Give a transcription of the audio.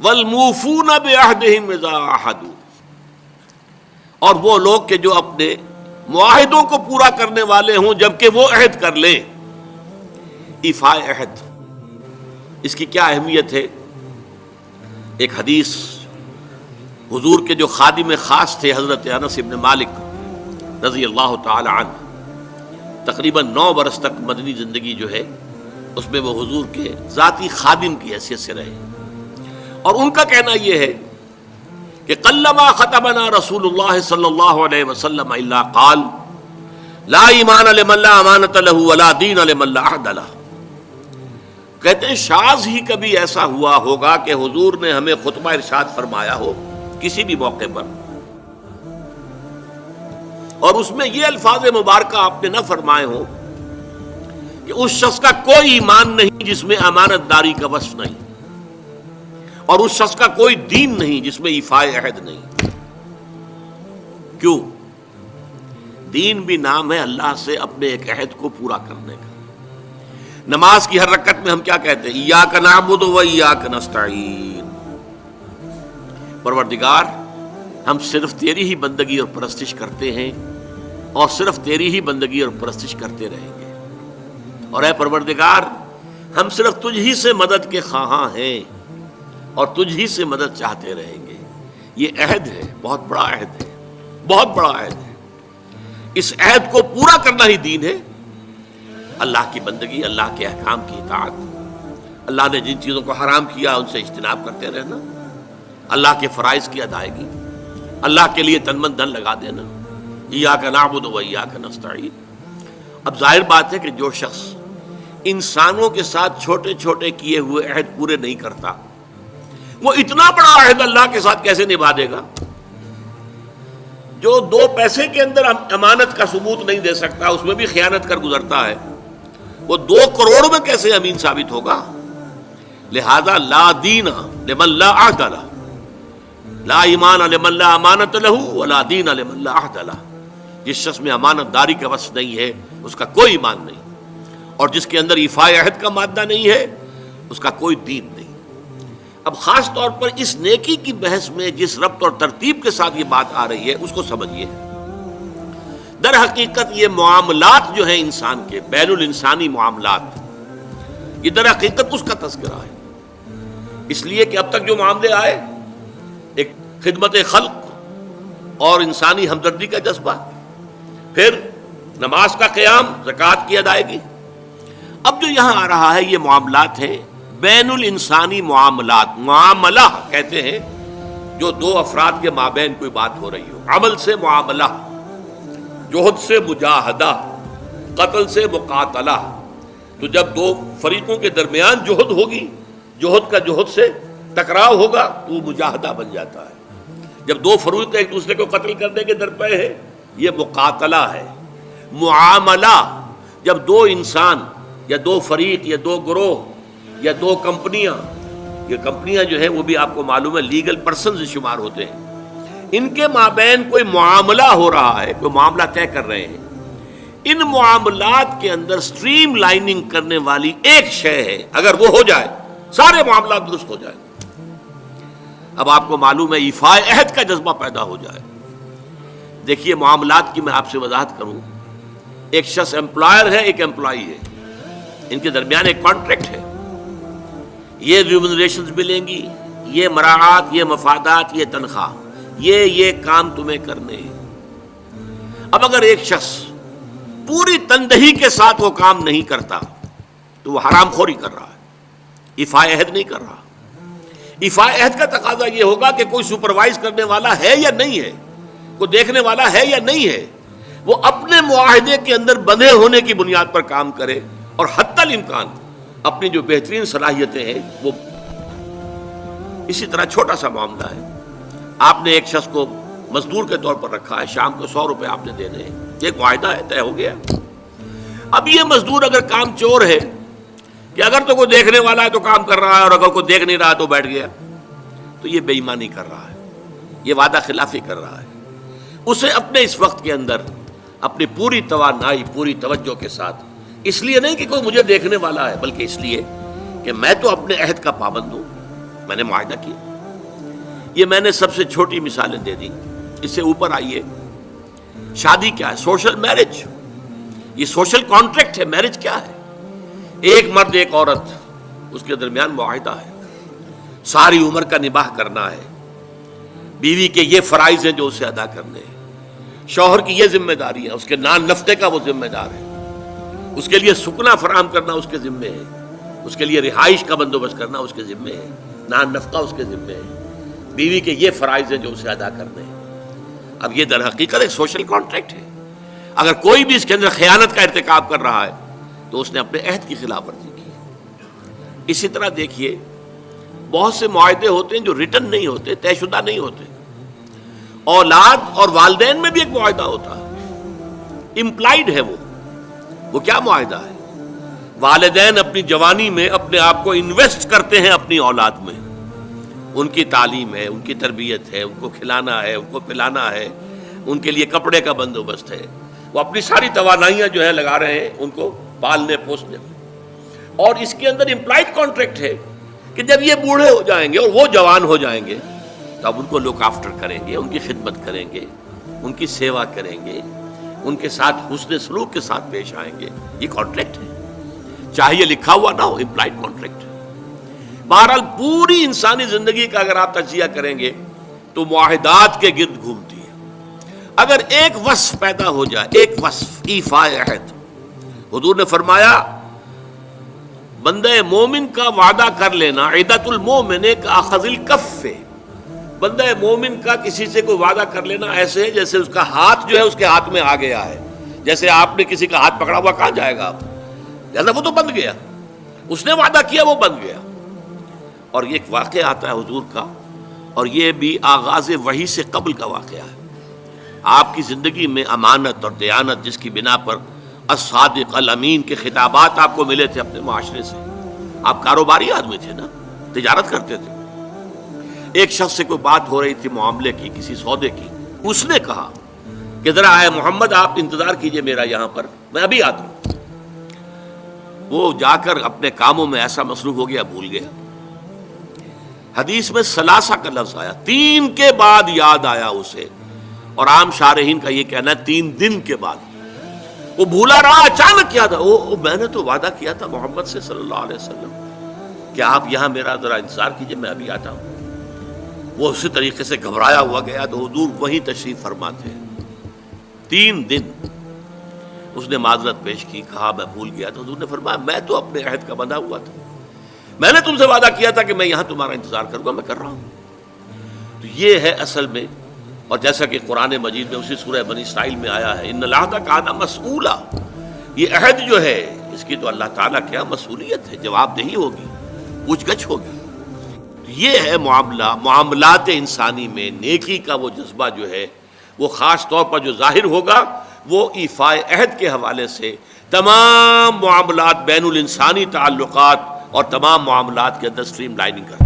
والموفون بعہدہم اذا عاہدوا، اور وہ لوگ کہ جو اپنے معاہدوں کو پورا کرنے والے ہوں جبکہ وہ عہد کر لیں. ایفاء عہد، اس کی کیا اہمیت ہے؟ ایک حدیث، حضور کے جو خادم خاص تھے حضرت انس بن مالک رضی اللہ تعالی عنہ، تقریباً 9 برس تک مدنی زندگی جو ہے اس میں وہ حضور کے ذاتی خادم کی حیثیت سے رہے، اور ان کا کہنا یہ ہے کہ قلما خطبنا رسول اللہ صلی اللہ علیہ وسلم الا قال لا ایمان لمن لا امانۃ له ولا دین لمن لا عہد له. کہتے ہیں شاذ ہی کبھی ایسا ہوا ہوگا کہ حضور نے ہمیں خطبہ ارشاد فرمایا ہو کسی بھی موقع پر، اور اس میں یہ الفاظ مبارکہ آپ نے نہ فرمائے ہوں کہ اس شخص کا کوئی ایمان نہیں جس میں امانت داری کا وصف نہیں، اور اس شخص کا کوئی دین نہیں جس میں ایفاء عہد نہیں. کیوں؟ دین بھی نام ہے اللہ سے اپنے ایک عہد کو پورا کرنے کا. نماز کی ہر رکعت میں ہم کیا کہتے ہیں؟ ایاک نعبد و ایاک نستعین، پروردگار ہم صرف تیری ہی بندگی اور پرستش کرتے ہیں اور صرف تیری ہی بندگی اور پرستش کرتے رہیں گے، اور اے پروردگار ہم صرف تجھ ہی سے مدد کے خواہاں ہیں اور تجھ ہی سے مدد چاہتے رہیں گے. یہ عہد ہے، بہت بڑا عہد ہے، بہت بڑا عہد ہے. اس عہد کو پورا کرنا ہی دین ہے. اللہ کی بندگی، اللہ کے احکام کی اطاعت، اللہ نے جن چیزوں کو حرام کیا ان سے اجتناب کرتے رہنا، اللہ کے فرائض کی ادائیگی، اللہ کے لیے تن من دھن لگا دینا. ایاک نعبد و ایاک نستعین. اب ظاہر بات ہے کہ جو شخص انسانوں کے ساتھ چھوٹے چھوٹے کیے ہوئے عہد پورے نہیں کرتا، وہ اتنا بڑا عہد اللہ کے ساتھ کیسے نبھا دے گا؟ جو 2 پیسے کے اندر امانت کا ثبوت نہیں دے سکتا، اس میں بھی خیانت کر گزرتا ہے، وہ 2 کروڑ میں کیسے امین ثابت ہوگا؟ لہذا لا دین لمن لا عہد له، لا ایمان لمن لا امانت له ولا دین لمن لا عہد له. جس شخص میں امانت داری کا وصف نہیں ہے اس کا کوئی ایمان نہیں، اور جس کے اندر ایفاء عہد کا مادہ نہیں ہے اس کا کوئی دین نہیں. اب خاص طور پر اس نیکی کی بحث میں جس ربط اور ترتیب کے ساتھ یہ بات آ رہی ہے اس کو سمجھیے. در حقیقت یہ معاملات جو ہیں انسان کے، بین الانسانی معاملات، یہ در حقیقت اس کا تذکرہ ہے. اس لیے کہ اب تک جو معاملے آئے، ایک خدمت خلق اور انسانی ہمدردی کا جذبہ، پھر نماز کا قیام، زکوٰۃ کی ادائیگی. اب جو یہاں آ رہا ہے یہ معاملات ہیں بین الانسانی معاملات. معاملہ کہتے ہیں جو 2 افراد کے مابین کوئی بات ہو رہی ہو. عمل سے معاملہ، جوہد سے مجاہدہ، قتل سے مقاتلہ. تو جب 2 فریقوں کے درمیان جوہد ہوگی، جوہد کا جوہد سے ٹکراؤ ہوگا تو وہ مجاہدہ بن جاتا ہے. جب 2 فریق ایک دوسرے کو قتل کرنے کے درپے ہیں یہ مقاتلہ ہے. معاملہ جب 2 انسان یا 2 فریق یا 2 گروہ یا 2 کمپنیاں، یہ کمپنیاں جو ہیں وہ بھی آپ کو معلوم ہے لیگل پرسنز شمار ہوتے ہیں، ان کے مابین کوئی معاملہ ہو رہا ہے، کوئی معاملہ طے کر رہے ہیں. ان معاملات کے اندر سٹریم لائننگ کرنے والی ایک شے ہے، اگر وہ ہو جائے سارے معاملات درست ہو جائیں. اب آپ کو معلوم ہے ایفاء عہد کا جذبہ پیدا ہو جائے. دیکھیے معاملات کی میں آپ سے وضاحت کروں. ایک شخص امپلائر ہے، ایک امپلائی ہے، ان کے درمیان ایک کانٹریکٹ ہے. یہ ریمونریشنز ملیں گی، یہ مراعات، یہ مفادات، یہ تنخواہ، یہ کام تمہیں کرنے ہیں. اب اگر ایک شخص پوری تندہی کے ساتھ وہ کام نہیں کرتا تو وہ حرام خوری کر رہا ہے، ایفاء عہد نہیں کر رہا. ایفاء عہد کا تقاضا یہ ہوگا کہ کوئی سپروائز کرنے والا ہے یا نہیں ہے، کوئی دیکھنے والا ہے یا نہیں ہے. وہ اپنے معاہدے کے اندر بندھے ہونے کی بنیاد پر کام کرے، اور حتی الامکان اپنی جو بہترین صلاحیتیں ہیں وہ. اسی طرح چھوٹا سا معاملہ ہے، آپ نے ایک شخص کو مزدور کے طور پر رکھا ہے، شام کو 100 روپے آپ نے دینے ہیں، ایک معاہدہ ہے، طے ہو گیا. اب یہ مزدور اگر کام چور ہے کہ اگر تو کوئی دیکھنے والا ہے تو کام کر رہا ہے اور اگر کوئی دیکھ نہیں رہا تو بیٹھ گیا، تو یہ بے ایمانی کر رہا ہے، یہ وعدہ خلافی کر رہا ہے. اسے اپنے اس وقت کے اندر اپنی پوری توانائی، پوری توجہ کے ساتھ، اس لیے نہیں کہ کوئی مجھے دیکھنے والا ہے، بلکہ اس لیے کہ میں تو اپنے عہد کا پابند ہوں، میں نے معاہدہ کیا. یہ میں نے سب سے چھوٹی مثالیں دے دی. اس سے اوپر آئیے. شادی کیا ہے؟ Social marriage. یہ سوشل کانٹریکٹ ہے. میرج کیا ہے؟ ایک مرد ایک عورت، اس کے درمیان معاہدہ ہے، ساری عمر کا نباہ کرنا ہے. بیوی کے یہ فرائض ہیں جو اسے ادا کرنے ہیں، شوہر کی یہ ذمہ داری ہے، اس کے نان نفقے کا وہ ذمہ دار ہے، اس کے لیے سکنا فراہم کرنا اس کے ذمے ہے، اس کے لیے رہائش کا بندوبست کرنا اس کے ذمے ہے، نان نفقہ اس کے ذمے ہے. بیوی کے یہ فرائض ہیں جو اسے ادا کرنے ہیں. اب یہ در حقیقت ایک سوشل کانٹریکٹ ہے. اگر کوئی بھی اس کے اندر خیانت کا ارتکاب کر رہا ہے تو اس نے اپنے عہد کی خلاف ورزی کی. اسی طرح دیکھیے بہت سے معاہدے ہوتے ہیں جو ریٹن نہیں ہوتے، طے شدہ نہیں ہوتے. اولاد اور والدین میں بھی ایک معاہدہ ہوتا ہے، امپلائڈ ہے. وہ کیا معاہدہ ہے؟ والدین اپنی جوانی میں اپنے آپ کو انویسٹ کرتے ہیں اپنی اولاد میں. ان کی تعلیم ہے، ان کی تربیت ہے، ان کو کھلانا ہے، ان کو پلانا ہے، ان کے لیے کپڑے کا بندوبست ہے. وہ اپنی ساری توانائیاں جو ہے لگا رہے ہیں ان کو پالنے پوسنے میں. اور اس کے اندر امپلائڈ کانٹریکٹ ہے کہ جب یہ بوڑھے ہو جائیں گے اور وہ جوان ہو جائیں گے تب ان کو لک آفٹر کریں گے، ان کی خدمت کریں گے، ان کی سیوا کریں گے، ان کے ساتھ حسن سلوک کے ساتھ پیش آئیں گے. یہ کانٹریکٹ ہے، چاہے یہ لکھا ہوا نہ ہو، امپلائڈ کانٹریکٹ. بہرحال پوری انسانی زندگی کا اگر آپ تجزیہ کریں گے تو معاہدات کے گرد گھومتی ہے. اگر ایک وصف پیدا ہو جائے، ایک وصف ایفاء عہد، حضور نے فرمایا بندہ مومن کا وعدہ کر لینا عدت المومن کا اخذ الکف. بندہ مومن کا کسی سے کوئی وعدہ کر لینا ایسے ہے جیسے اس کا ہاتھ جو ہے اس کے ہاتھ میں آ گیا ہے. جیسے آپ نے کسی کا ہاتھ پکڑا ہوا، کہاں جائے گا آپ؟ لہذا وہ تو بند گیا، اس نے وعدہ کیا وہ بند گیا. اور یہ ایک واقعہ آتا ہے حضور کا، اور یہ بھی آغاز وحی سے قبل کا واقعہ ہے. آپ کی زندگی میں امانت اور دیانت جس کی بنا پر الصادق الامین کے خطابات آپ کو ملے تھے اپنے معاشرے سے. آپ کاروباری آدمی تھے نا، تجارت کرتے تھے. ایک شخص سے کوئی بات ہو رہی تھی معاملے کی، کسی سودے کی. اس نے کہا کہ ذرا آئے محمد آپ انتظار کیجئے میرا یہاں پر، میں ابھی آتا ہوں. وہ جا کر اپنے کاموں میں ایسا مصروف ہو گیا بھول گیا. حدیث میں ثلاثہ کا لفظ آیا، 3 کے بعد یاد آیا اسے. اور عام شارحین کا یہ کہنا ہے 3 دن کے بعد. وہ بھولا رہا، اچانک کیا تھا، میں نے تو وعدہ کیا تھا محمد سے صلی اللہ علیہ وسلم کہ آپ یہاں میرا ذرا انتظار کیجئے، میں ابھی آتا ہوں. وہ اسی طریقے سے گھبرایا ہوا گیا تو حضور وہیں تشریف فرما تھے. 3 دن اس نے معذرت پیش کی، کہا میں بھول گیا. تو حضور نے فرمایا میں تو اپنے عہد کا بندھا ہوا تھا، میں نے تم سے وعدہ کیا تھا کہ میں یہاں تمہارا انتظار کروں گا، میں کر رہا ہوں. تو یہ ہے اصل میں. اور جیسا کہ قرآن مجید میں اسی سورہ بنی اسرائیل میں آیا ہے ان العہد کان مسئولا، یہ عہد جو ہے اس کی تو اللہ تعالیٰ کیا مسئولیت ہے، جواب دہی ہوگی، پوچھ گچھ ہوگی. یہ ہے معاملات انسانی میں نیکی کا وہ جذبہ جو ہے وہ خاص طور پر جو ظاہر ہوگا وہ ایفاء عہد کے حوالے سے تمام معاملات بین الانسانی تعلقات اور تمام معاملات کے اندر سٹریم لائننگ کرتا ہے.